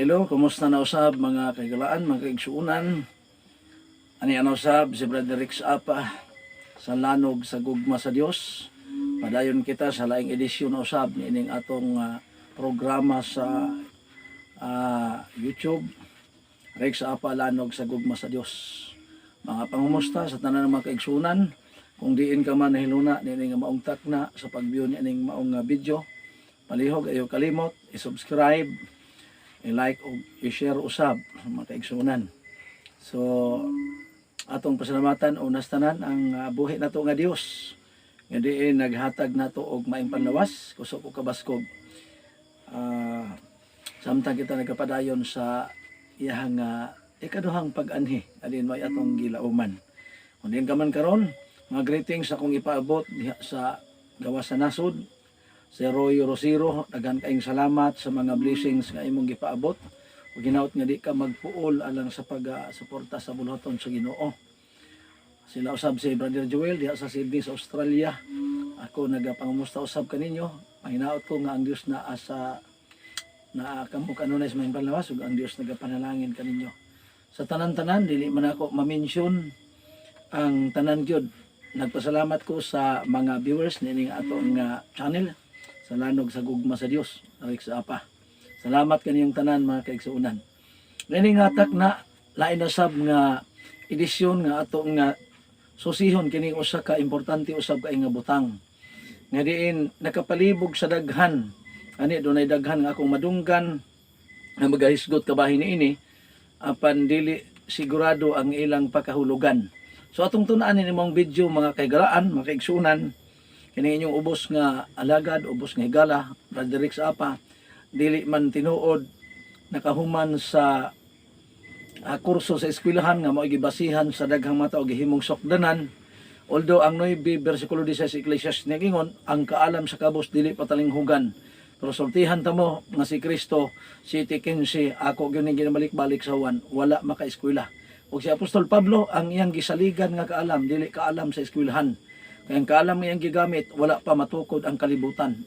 Hello, kumusta na usab mga kaigalaan, mga kaigsuunan? Ani ano usab si Brother Rex Apa sa lanog sa gugma sa Dios. Padayon kita sa laing edisyon na usab niining atong programa sa YouTube. Rex Apa lanog sa gugma sa Dios. Mga pangumusta sa tanan ng mga kaigsuunan. Kung diin ka man nahiluna niining maong takna sa pag-view niining maong video, palihog ayo kalimot i-subscribe, i-like o i-share usab mga kaigsuunan. So atong pasalamatan unas tanan ang buhi nato nga Dios nga diin naghatag nato og maayong panlawas kusog o kabaskog. Samtang kita nagapadayon sa iyahang ikaduhang pag-anhi adin may atong gilauman. Kung diin ka man karon, mga greetings akong ipaabot diha sa gawas sa nasod. Si Roy Rosiro, daghan kaayong salamat sa mga blessings nga imong gipaabot. Ug ginaot nga di ka magpuol alang sa pag-suporta sa buluhaton sa Ginoo. Sila usab si Brother Joel diha sa Sydney sa Australia. Ako nagapangumusta usab kaninyo. Mahinaot ko nga ang Dios na asa na kamo kanunay sa mga panlawas ug ang Dios nagapanalangin kaninyo. Sa tanan-tanan dili man ako ma-mention ang tanan gyud. Nagpasalamat ko sa mga viewers nining atong channel sa lanog sa gugma sa Dios, Rex Apa. Salamat kaniyong tanan mga kaigsuunan. Nini nga tak na lain na sab nga edisyon nga atong nga susihon kining usa ka importante usab kay nga butang. Nga diin nakapalibog sa daghan. Ani dunay daghan nga akong madunggan nga magahisgot kabahin niini apan dili sigurado ang ilang pakahulugan. So atong tun-an ni mong video mga kaigaraan, mga kaigsuunan, kini inyong ubos nga alagad, ubos nga higala, Brother Rex Apa, dili man tinuod nakahuman sa kurso sa eskwelahan nga mao gibasihan sa daghang mata o gihimong sukdanan. Although ang 9 bersikulo 16 Ecclesiastes nagingon, ang kaalam sa kabos dili patalinghugan. Pero sultihan ta mo nga si Kristo, si Tikinsi, ako gyud ginabalik-balik sa uwan, wala maka-eskwela. Ug si Apostol Pablo, ang iyang gisaligan nga kaalam, dili kaalam sa eskwelahan. Kaya ang kaalam iyang gigamit, wala pa matukod ang kalibutan.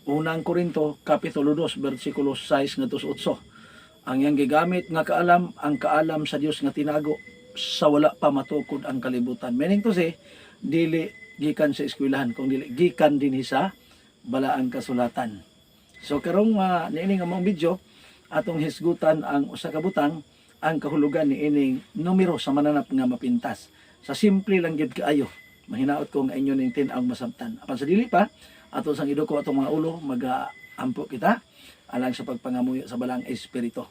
Unang Korinto, Kapitulo 2, versikulo 6 ngadto 8. Ang iyang gigamit nga kaalam, ang kaalam sa Dios nga tinago, sa wala pa matukod ang kalibutan. Meaning to say, dili gikan sa eskwelahan, kung dili gikan dinhi sa balaang kasulatan. So karong niini nga mong video, atong hisgutan ang usa ka butang, ang kahulugan ni ining numero sa mananap nga mapintas. Sa simple lang gyud kaayo. Mahinaot ko nga inyo ning tin-aw masabtan. Apan sa dili pa, ato sang iduko atong mga ulo mag-ampo kita alang sa pagpangamuyo sa balang espiritu.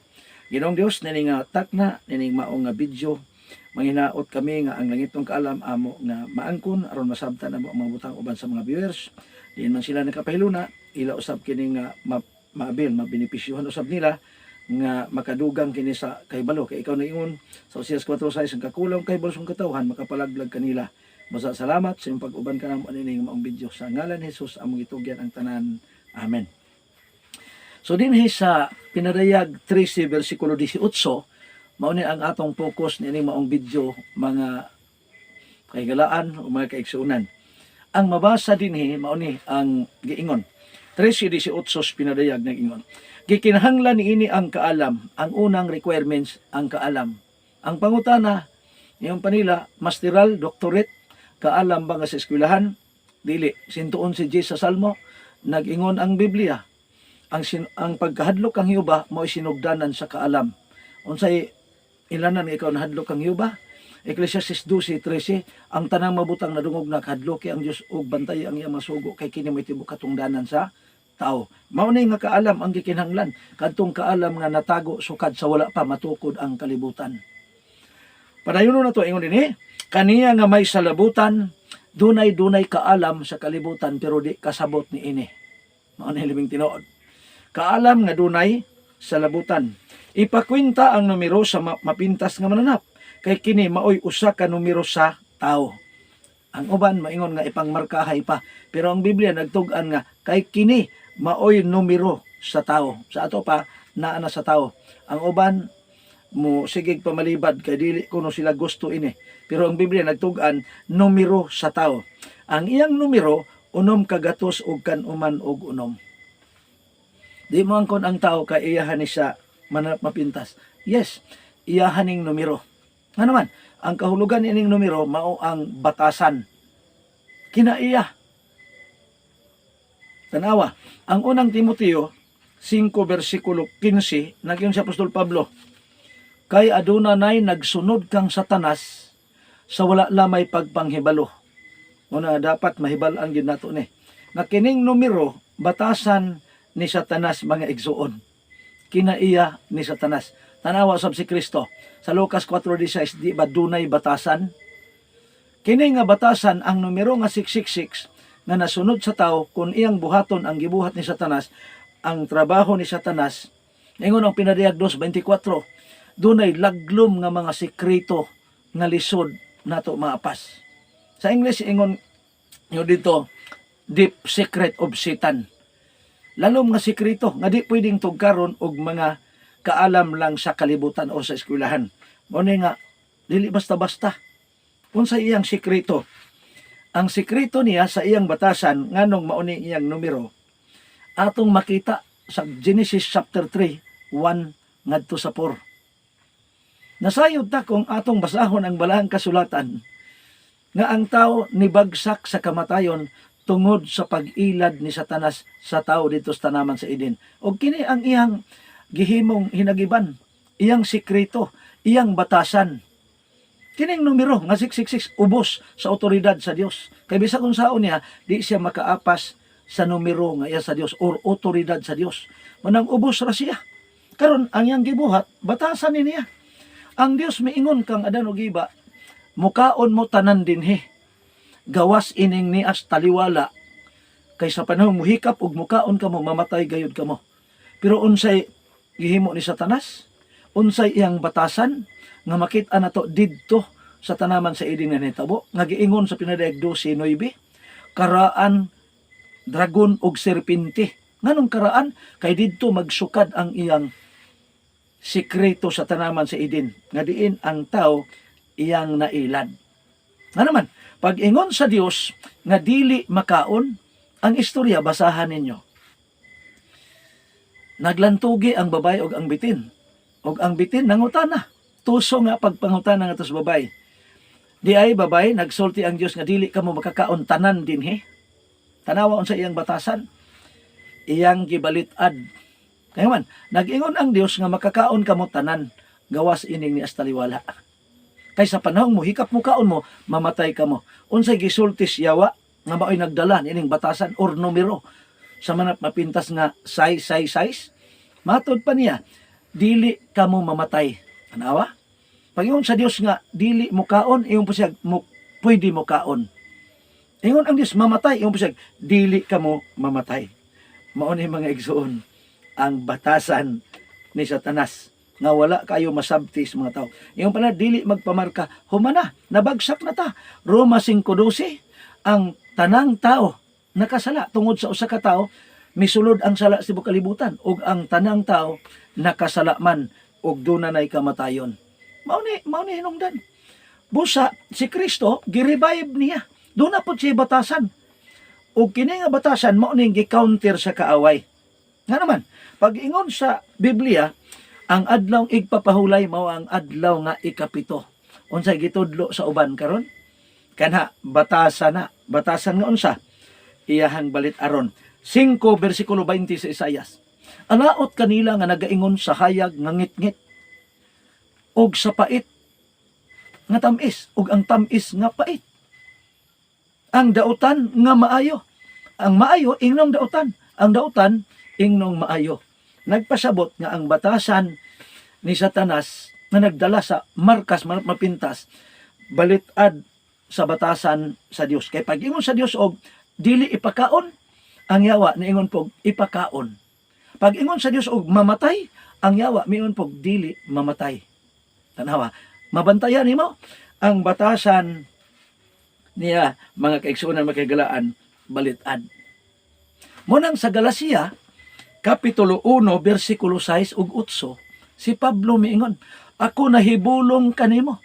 Ginoong Dios nining takna nining maong nga video, manghinaot kami nga ang langitong kaalam amo nga maangkon aron masabtan amo ang mga butang uban sa mga viewers. Diin man sila nakapahiluna, ila usab kini nga maabil, mabenepisyuhan usab nila nga makadugang kini sa kahibalo. Kay ikaw na ingon sa Oseas 4:6 ang kakulang kahibalo sa katawhan makapalaglag kanila. Basta salamat sa iyong pag-uban ka ng anining maong video. Sa ngalan Jesus among itugyan ang tanan. Amen. So dinhi sa pinadayag 13 versikulo 18, mao ni ang atong focus nining maong video mga kaigalaan o mga kaigsuunan. Ang mabasa dinhi mao ni ang giingon. 13:18 pinadayag ng ingon. Gikinahanglan niini ang kaalam, ang unang requirements ang kaalam. Ang pangutana yung panila, masteral, doctorate, kaalam ba nga sa eskwelahan? Dili. Sintuon si Jesus sa Salmo, nag-ingon ang Biblia. Ang pagkahadlok ang Hiyuba, mo'y sinugdanan sa kaalam. Unsay ilanan ikaw nahadlok ang Hiyuba? Ecclesiastes 12:13, ang tanang mabutang nadungog na kahadloki ang Dios ug bantay ang iyang masugo kay kini may tibok katungdanan sa tao. Mao ni nga kaalam ang gikinahanglan, kadtong kaalam nga natago sukad sa wala pa matukod ang kalibutan. Padayon na to ingon dinhi, kaniya nga may salabutan, dunay kaalam sa kalibutan pero di kasabot ni ini. Mao ni libing tinuod. Kaalam nga dunay salabutan. Ipakwenta ang numero sa mapintas nga mananap. Kay kini maoy usa ka numero sa tao. Ang uban maingon nga ipangmarkahay pa, pero ang Biblia nagtug-an nga kay kini maoy numero sa tao. Sa ato pa naa na sa tao. Ang uban mo sigig pamalibad kay dili kuno sila gusto ini. Pero ang Biblia nagtug-an numero sa tao. Ang iyang numero unom kagatos og kanuman og unom. Di mo angkon ang tao kay iyahan ni sa mananap mapintas. Yes, iyahaning numero. Nga naman, ang kahulugan ining numero mao ang batasan. Kinaiya. Tanawa, ang unang Timoteo 5 versikulo 15, nagyon si Apostol Pablo, kay aduna nay nagsunod kang Satanas sa wala lamay pagpanghibalo. Una dapat mahibalaan gyud nato ni. Nga kining numero batasan ni Satanas mga igsuon. Kinaiya ni Satanas. Tanawa sab si Kristo sa Lucas 4:16, di ba dunay batasan? Kini nga batasan ang numero nga 666 nga nasunod sa tao kung iyang buhaton ang gibuhat ni Satanas. Ang trabaho ni Satanas, ingon ang pinadayag 2:24, dunay laglom nga mga sekreto nga lisod nato maapas. Sa English ingon nyo dito, deep secret of Satan. Lalom nga sekreto nga di pwedeng tugkaron og mga kaalam lang sa kalibutan o sa eskwelahan. Mao ni nga dili basta-basta. Unsa iyang sekreto? Ang sekreto niya sa iyang batasan nganong mao ni iyang numero atong makita sa Genesis chapter 3, 1 ngadto sa 4. Nasayod ta kung atong basahon ang balahang kasulatan nga ang tao nibagsak sa kamatayon tungod sa pag-ilad ni Satanas sa tao dito sa tanaman sa Eden. O kini ang iyang gihimong hinagiban, iyang sikreto, iyang batasan. Kining numero nga 666 ubos sa otoridad sa Dios. Kay bisag kung saon niya, di siya makaapas sa numero nga iya sa Dios or otoridad sa Dios. Manang ubos ra siya. Karon ang iyang gibuhat, batasan ni niya. Ang Dios miingon kang Adan ug Iba, mukaon mo tanan dinhi. Gawas ining nias taliwala. Kay sa panahon muhikap ug mukaon kamo mamatay gayud kamo. Pero unsay gihimo ni Satanas? Unsay iyang batasan nga makita nato didto sa tanaman sa Eden nga nitabo nga giingon sa pinadayag 12:9, karaan dragon ug serpente. Nganong karaan? Kay didto magsukad ang iyang sikreto sa tanaman sa Eden nga diin ang tao iyang nailad. Nga naman, pag ingon sa Dios nga dili makaon, ang istorya basahan ninyo. Naglantugi ang babay og ang bitin. Og ang bitin nangutana. Tuso nga pagpangutana nga tos babay. Di ay babay nagsulti ang Dios nga dili kamo makakaon tanan dinhi. Tanawa unsa iyang batasan. Iyang gibalit-ad. Kaya man, nag-ingon ang Dios nga makakaon kamo tanan, gawas ining ni astaliwala. Kay sa panahon mo hikap mo kaon mo, mamatay kamo. Unsay gisultis yawa nga maoy nagdala ining batasan or numero sa manap mapintas nga size. Matod pa niya, dili kamo mamatay. Anawa? Pag-ingon sa Dios nga dili mo kaon, iyon po siya pwede mo kaon. Ingon ang Dios mamatay, iyon po siya dili kamo mamatay. Mao ni mga igsoon ang batasan ni Satanas nga wala kayo masabti sa mga tao. Yung pala dili magpamarka, humana, nabagsak na ta. Roma 5:12, ang tanang tao nakasala tungod sa usa ka tao misulod ang sala sa tibuok kalibutan ug ang tanang tao nakasala man ug dunay kamatayon. Mao ni hinungdan. Busa si Kristo gi-revive niya. Doon na po siya batasan. Ug kini nga batasan mao ning gi-counter sa kaaway. Nga naman, pag ingon sa Biblia, ang adlaw igpapahulay mao ang adlaw nga ikapito. Unsay gitudlo sa uban karon? Kanha batasan na. Batasan nga unsa? Iyahang balit aron. 5 versikulo 20 sa Isaias. Alaot kanila nga nagaingon sa hayag nga ngit-ngit og sa pait nga tamis ug ang tamis nga pait. Ang dautan nga maayo. Ang maayo ingnon dautan. Ang dautan ingnon maayo. Nagpasabot nga ang batasan ni Satanas na nagdala sa markas mapintas balitad sa batasan sa Dios. Kay pag ingon sa Dios og dili ipakaon, ang yawa niingon pog ipakaon. Pag ingon sa Dios og mamatay, ang yawa miingon pog dili mamatay. Tanawa, mabantayan nimo ang batasan niya mga kaigsuonan makagalaan balitad. Munang sa Galacia Kapitulo 1, versikulo 6 ug 8, si Pablo miingon, ako nahibulong kanimo,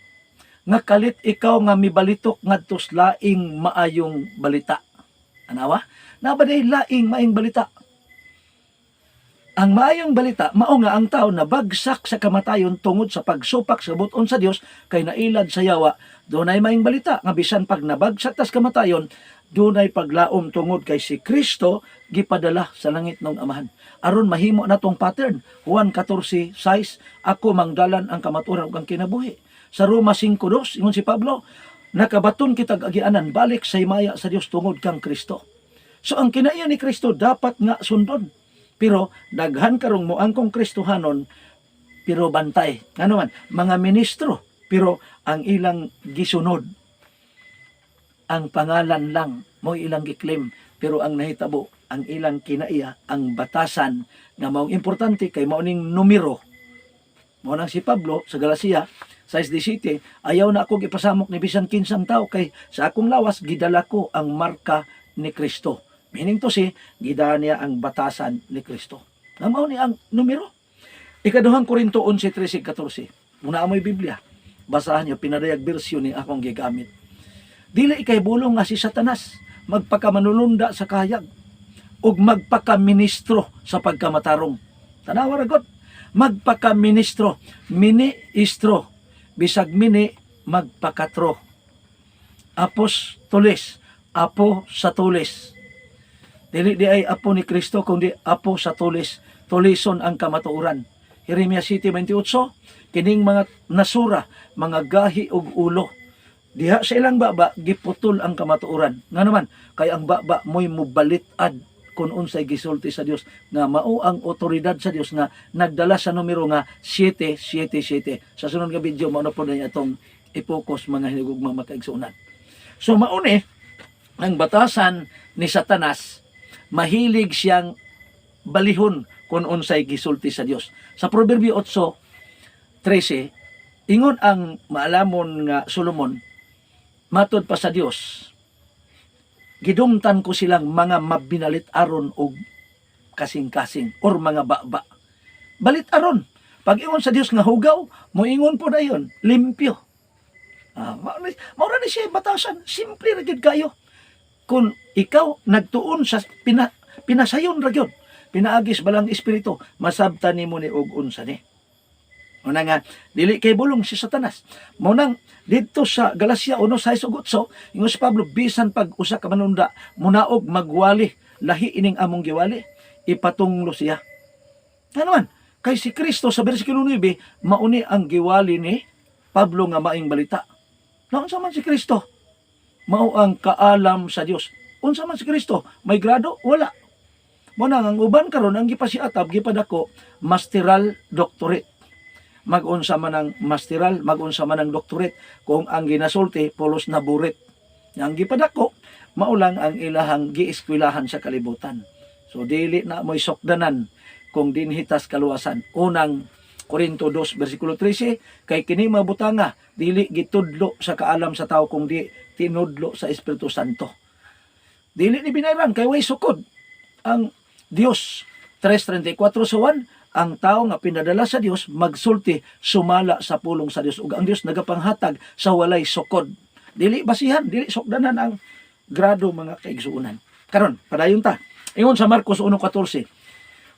nga kalit ikaw nga mibalitok ngadto sa laing maayong balita. Anawa? Nabaday laing maayong balita. Ang maayong balita mao nga ang tao na bagsak sa kamatayon tungod sa pagsupak sa buton sa Dios kay nailad sa yawa. Dunay maayong balita nga bisan pag nabagsak tas kamatayon, dunay paglaom tungod kay si Kristo gipadala sa langit ng Amahan. Aron mahimo natong pattern. Juan 14:6, ako mangdalan ang kamatuoran ug ang kinabuhi. Sa Roma 5:2 ingon si Pablo, nakabaton kitag agianan balik sa himaya sa Dios tungod kang Kristo. So ang kinaiya ni Kristo dapat nga sundon. Pero daghan karong moangkong Kristohanon pero bantay. Ano man, mga ministro pero ang ilang gisunod ang pangalan lang mo ilang giklaim pero ang nahitabo ang ilang kinaiya ang batasan nga maong importante kay mao ning numero. Mao nang si Pablo sa Galacia 6:17, ayaw na ako gipasamok ni bisan kinsang tao kay sa akong lawas gidala ko ang marka ni Kristo. Meaning to si, gidala niya ang batasan ni Kristo. Nga mao ni ang numero. Ikaduhang Korinto 11:13-14. Muna amoy Biblia. Basahan niyo, pinadayag bersyon ni akong gigamit. Dili ikay bulong nga si Satanas, magpakamanulunda sa kahayag, ug magpakaministro sa pagkamatarong. Tanawa ragot, magpakaministro, ministro, bisag mini, magpakatro. Apostoles, apo sa tulis. Dili di ay apo ni Kristo, kundi apo sa tulis. Tulison ang kamatuoran. Jeremias 7:28, kining mga nasura, mga gahi ug ulo. Diha sa ilang baba, giputol ang kamatuoran. Nga naman, kay ang baba mo'y mubalitad kung unsay gisulti sa Dios nga mao ang otoridad sa Dios nga nagdala sa numero nga 777. Sa sunod nga video, mao na po na itong ipokus mga hinugugma makaigsunan. So mauni, ang batasan ni Satanas, mahilig siyang balihon kung unsay gisulti sa Dios. Sa Proverbio 8:13, ingon ang maalamon nga Solomon, matod pa sa Dios, gidumtan ko silang mga mabinalit aron og kasing-kasing or mga baba. Balit aron. Pag ingon sa Dios nga hugaw, moingon po dayon, limpyo. Maura ni siya batasan, simple ra gyud kayo. Kung ikaw nagtuon sa pinasayon ra gyud, pinaagis balang espiritu, masabtan nimo ni og unsa ni. Una nga, dili kay bulong si Satanas. Munang dito sa Galacia 1:6-8, ingon si Pablo, bisan pag usa ka manunda, munaog magwali, lahi ining among giwali, ipatunglo siya. Ano man, kay si Kristo sa bersikulo 9, mauni ang giwali ni Pablo nga maing balita. Naunsa man si Kristo? Mao ang kaalam sa Dios. Unsa man si Kristo? May grado? Wala. Muna ang uban karon ang gipasiatab, gipadako, masteral doctorate. Mag-unsa man ang masteral, mag-unsa man ang doctorate, kung ang ginasulti, polos na burit. Ang gipadako, maulang ang ilahang gieskwilahan sa kalibutan. So, dili na mo'y sokdanan kung dinhitas kaluwasan. Unang Korinto 2:13, kay kini mabutanga, dili gitudlo sa kaalam sa tao kung di tinudlo sa Espiritu Santo. Dili ni binayran, kay way sukod. Ang Dios, 3:34 sa 1, ang tao nga pinadala sa Dios magsulti sumala sa pulong sa Dios ug ang Dios nagapanghatag sa walay sukod. Dili basihan, dili sukdanan ang grado mga kaigsuonan. Karon, padayon ta. Ingon sa Marcos 1:14,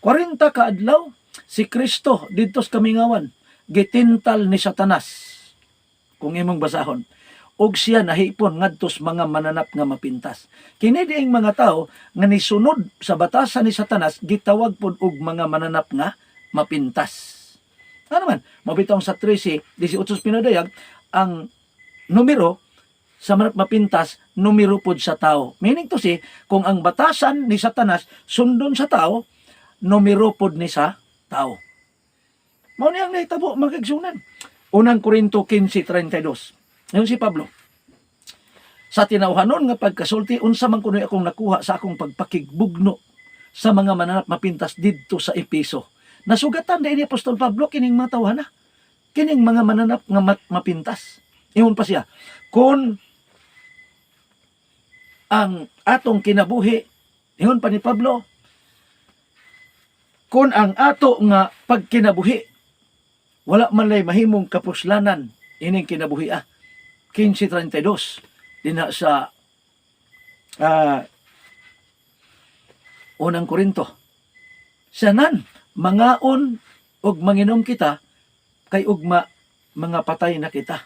40 ka adlaw si Kristo didto sa kamingawan gitintal ni Satanas. Kung imong basahon, og siya nahipon ngadtos mga mananap nga mapintas. Kini diing mga tao nga nisunod sa batasan ni Satanas gitawag pod og mga mananap nga mapintas. Ano man, mabitaw sa 13:18 pinadayag ang numero sa mapintas, numero pod sa tao. Meaning to say, kung ang batasan ni Satanas sundon sa tao, numero pod ni sa tao. Mao ni ang nahitabo mga kaigsuonan. Unang Korinto 15:32. Ngayon si Pablo, sa tinawhanon nga pagkasulti, unsa man kunoy akong nakuha sa akong pagpakigbugno sa mga mananap mapintas didto sa Epeso. Nasugatan din ni Apostol Pablo kining mga tawhana, kining mga mananap nga mapintas. Ingon pa siya, kung ang atong kinabuhi, ingon pa ni Pablo, kung ang ato nga pagkinabuhi, wala man lay mahimong kapuslanan, ining kinabuhi 15:32 dinha sa unang Korinto. Sanan, mangaon og manginom kita kay ugma mga patay na kita.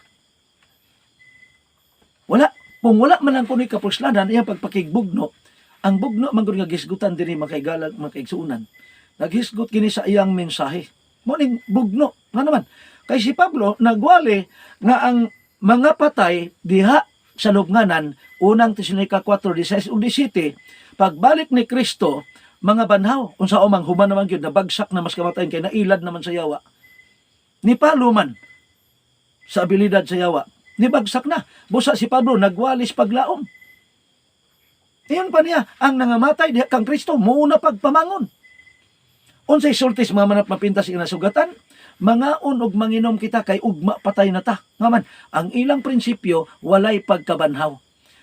Wala. Kung wala man lang kuno'y kapuslanan, iyang pagpakigbugno, ang bugno man gud nga gisgutan diri makaigalag makaigsuunan. Naghisgot kini sa iyang mensahe. Mo ning bugno nga naman. Kay si Pablo nagwali nga ang mga patay diha sa lubnganan, unang Tesalonica 4:16 ug 17, pagbalik ni Kristo, mga banhaw, unsa man human naman gyud nabagsak na mas kamatayon kay nailad naman sa yawa. Ni Pablo man sa abilidad sa yawa, nibagsak na. Busa si Pablo nagwalis paglaom. Iyon pa niya, ang nangamatay diha kang Kristo muna pagpamangon. Unsay sultis mga manap mapintas ing nasugatan, mangaon og manginom kita kay ugma patay na ta. Ngaman, ang ilang prinsipyo walay pagkabanhaw.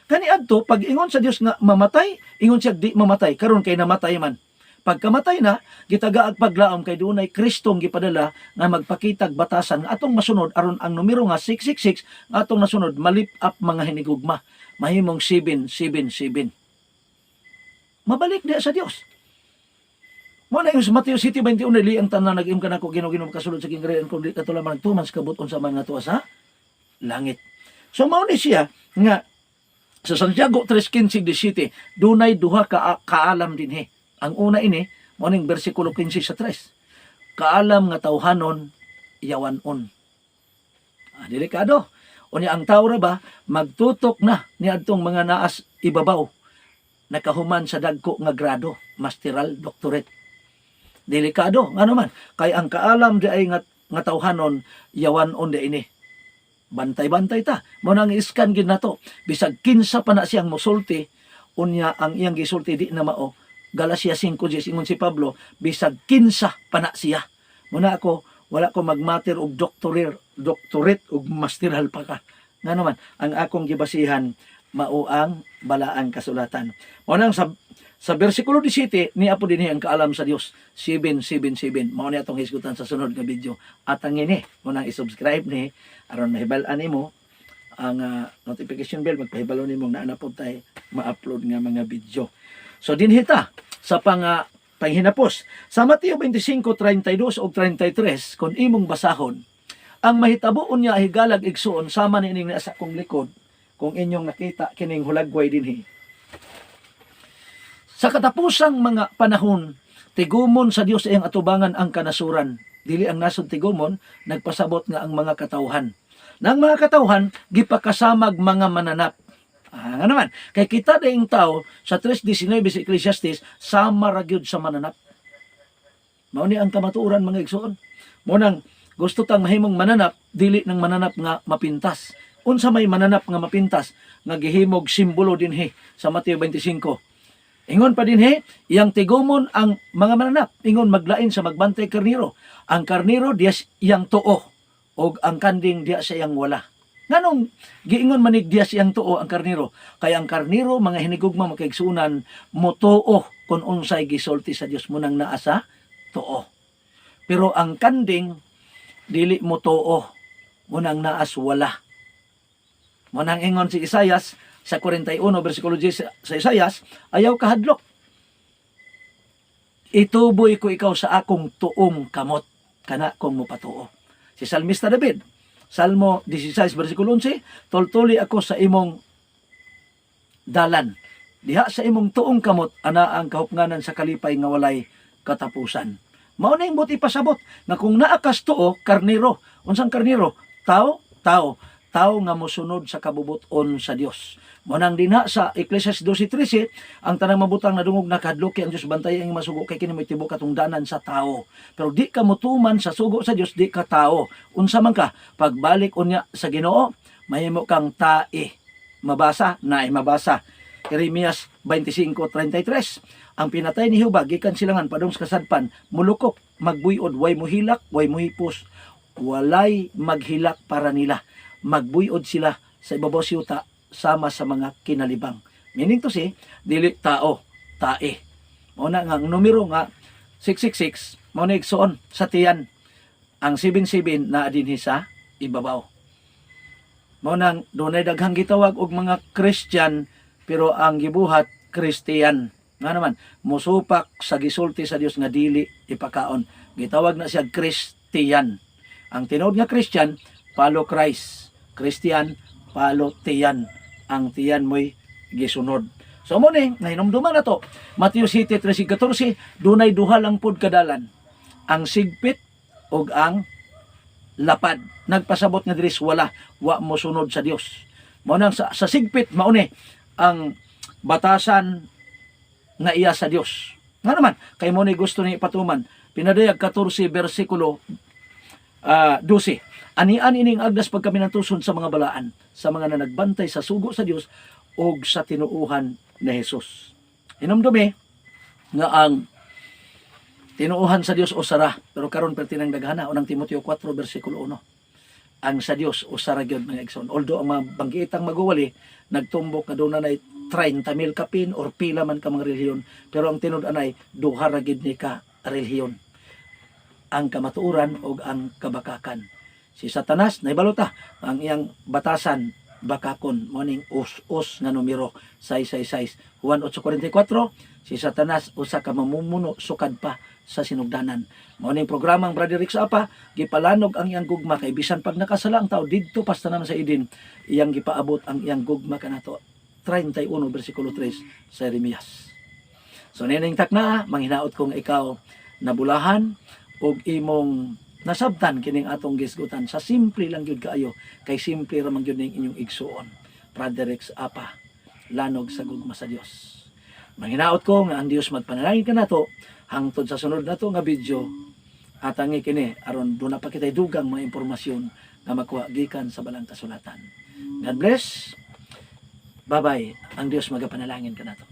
Kaniadto pag ingon sa Dios nga mamatay, ingon siya di mamatay, karon kay namatay man. Pagkamatay na, gitagaag paglaom kay dunay Kristong gipadala nga magpakitag batasan nga atong masunod aron ang numero nga 666 nga atong nasunod malip up mga hinigugma. Mahimong 777. Mabalik diya sa Dios. Mo na yung sa Mateo City 21 dili ang tanan nag-im kanako Ginoo kasulod sa kingrian kun di katulaman tuman sa kabuton sa mga tuwa sa langit. So mao ni siya nga sa Santiago 3:15-17 dunay duha ka kaalam dinhi. Ang una ini mao ning bersikulo 15 sa 3. Kaalam nga tawhanon yawanon. Delikado. Unya ang tao ra ba magtutok na niadtong mga naas ibabaw nakahuman sa dagko nga grado, masteral, doctorate. Delikado nga naman kay ang kaalam di ay nga tawhanon yawanon di ini. Bantay-bantay ta. Mo nang iskan gid nato bisag kinsa pa na siyang mosulti unya ang iyang gisulti di na mao. Galacia 5:10 ingon si Pablo bisag kinsa pa na siya. Muna ako wala ko magmater og doctorate og masteral pa ka. Nga naman ang akong gibasihan mao ang balaang kasulatan. Mo nang sa bersikulo 17 ni apo dinhi ang kaalam sa Dios 777. Mao ni atong hisgutan sa sunod nga video. At ang ini mo nang i-subscribe ni aron mahibal-an nimo ang notification bell magpahibalo nimo na napod tay ma-upload nga mga video. So dinhi ta sa panghinapos sa Mateo 25:32 ug 33 kung imong basahon ang mahitabuon niya higalag igsuon sama ni ining nasa kong likod kung inyong nakita kining hulagway dinhi. Sa katapusang mga panahon, tigumon sa Dios iyang atubangan ang kanasuran. Dili ang nasod tigumon, nagpasabot nga ang mga katawhan. Nang mga katawhan, gipakasamag mga mananap. Nga naman, kay kita daing tao, sa 3:19 sa Ecclesiastes, sama ra gyud sa mananap. Mao ni ang kamatuoran mga igsoon. Mo nang gusto tang mahimong mananap, dili ng mananap nga mapintas. Unsa may mananap nga mapintas, nga gihimog simbolo dinhi sa Mateo 25. Ingon pa dinhi, iyang tigumon ang mga mananap, ingon maglain sa magbantay karniro. Ang karniro diya iyang tuo, o ang kanding diya sa iyang wala. Nganong giingon manig diya siyang tuo ang karniro? Kaya ang karniro, mga hinigugma makaigsunan, motuo kung unsay gisulti sa Dios mo nang naa sa tuo. Pero ang kanding, dili motuo, mo nang naas wala. Mo nang ingon si Isaias, sa 41 bersikulo 10 sa Isaias, ayaw kahadlok. Ituboy ko ikaw sa akong tuong kamot, kana kong mopatuo. Si Salmista David, Salmo 16 bersikulo 11, tultuli ako sa imong dalan. Diha sa imong tuong kamot, ana ang kahupnganan sa kalipay nga walay katapusan. Mao na yung buti pasabot, nga kung naakas tuo, karniro. Unsang karniro? Tao nga mosunod sa kabubuton sa Dios. Manang dinha sa Ecclesiastes 12:13, ang tanang mabutang nadungog nakadloki ang Dios bantay ang masugo kay kini may tibuok katong danan sa tao. Pero di ka mutuman sa sugo sa Dios, di ka tao. Unsa man ka, pagbalik unya sa Ginoo, mahimo kang tae. Mabasa, mabasa. Jeremias 25:33. Ang pinatay ni Jehova gikan silangan padung sa kasadpan, mulukok, magbuyod, way muhilak, way muhipos, walay maghilak para nila. Magbuyod sila sa ibabaw siyuta sama sa mga kinalibang. Meaning to say, dili tao, tae. Mao na nga ang numero nga 666, mao na igsuon sa tiyan. Ang 77 na dinhi sa ibabaw. Mao nang dunay daghang gitawag og mga Christian pero ang gibuhat Christian. nga naman musupak sa gisulti sa Dios nga dili ipakaon. Gitawag na siya Christian. Ang tinuod nga Christian, follow Christ. Christian, follow tiyan. Ang tiyan mo'y gisunod. So mo ni, nahinumduman na to. Matthew 7:13-14, dunay duha lang pud kadalan. Ang sigpit o ang lapad. Nagpasabot nga diris wala, wa mo sunod sa Dios. Mao nang sa sigpit mao ni ang batasan nga iya sa Dios. Nga naman, kay mo ni gusto ni patuman. Pinadayag 14 bersikulo 12. Anian ining agdas pagkaminantuson sa mga balaan, sa mga nagbantay sa sugo sa Dios o sa tinuuhan ni Jesus. Hinumdumi nga ang tinuuhan sa Dios o sara, pero karon pertinang daghana unang Timoteo 4 bersikulo 1. Ang sa Dios o sara gyud mga igsoon. Although ang mga bangkitang maguwali nagtumbok nga doon na 30,000 kapin or pila man ka mga relihiyon, pero ang tinud anay duha ra gid ni ka relihiyon. Ang kamatuoran o ang kabakakan. Si Satanas naibalota ang iyang batasan bakakon morning us nga numero 666. Juan 8:44, si Satanas usa ka mamumuno sukad pa sa sinugdanan. Morning programang Brother Rick sa apa gipalanog ang iyang gugma kay bisan pag nakasala ang tao didto pasta naman sa Eden, iyang gipaabot ang iyang gugma kanato 31 bersikulo 3 sa Jeremias. So nining takna manghinaot kong ikaw nabulahan og imong nasabtan kining atong gisgutan sa simple lang gyud kaayo kay simple ra man gyud ning inyong igsuon. Brother Rex apa lanog sa gugma sa Dios. Manghinaot ko nga ang Dios magpanalangin kanato hangtod sa sunod nato nga video at ang kini aron do na pa kitay dugang mga impormasyon nga makuha gikan sa balang kasulatan. God bless. Bye-bye. Ang Dios magapanalangin kanato.